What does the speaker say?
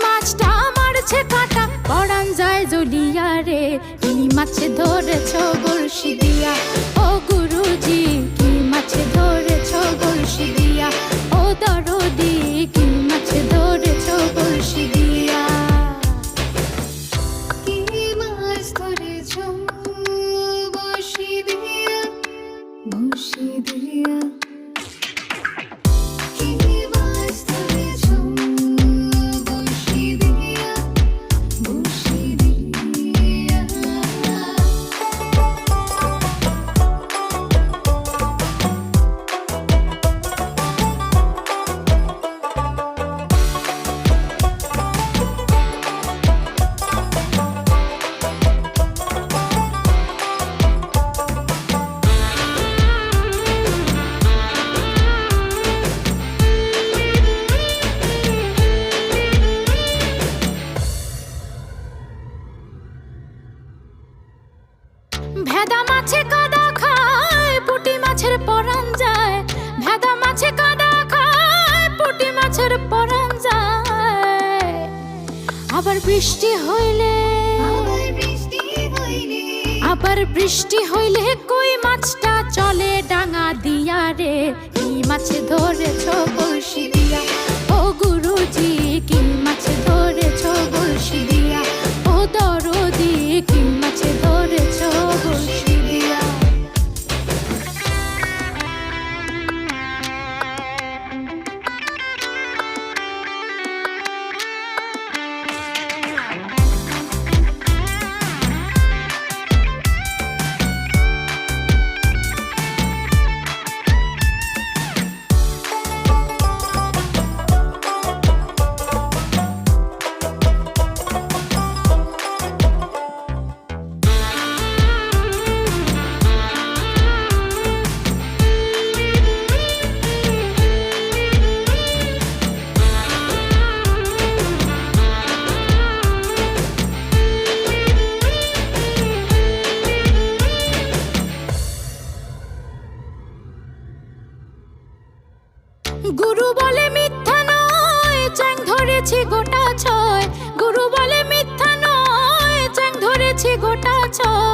মাছটা মারছে কাঁটা, পরাণ যায় জ্বলিয়া রে। কি মাছ ধরেছ বড়শি দিয়া, ও গুরুজি কি মাছ ধরেছ বড়শি দিয়া, ও দরদি কি মাছ ধরেছ বড়শি দিয়া। কি মাছ ধরেছ বড়শি দিয়া, বড়শি দিয়া। কি মাছ ধরেছ বড়শি দিয়া, বড়শি দিয়া। ভেদা মাছে কাদা খায়, পুঁটি মাছের পরাণ যায়। ভেদা মাছে কাদা খায়, পুঁটি মাছের পরাণ যায়। আবার বৃষ্টি হইলে, আবার বৃষ্টি হইলে কই মাছটা চলে ডাঙা দিয়া রে। কি মাছ ধরেছ বড়শি দিয়া, ও গুরুজি কি মাছ ধরেছ বড়শি দিয়া, ও দরদি কি মাছ ধরেছ বড়শি দিয়া। গুরু বলে মিথ্যা নয়, চ্যাং ধরেছি গোটা ছয়। গুরু বলে মিথ্যা নয়, চ্যাং ধরেছি গোটা ছয়।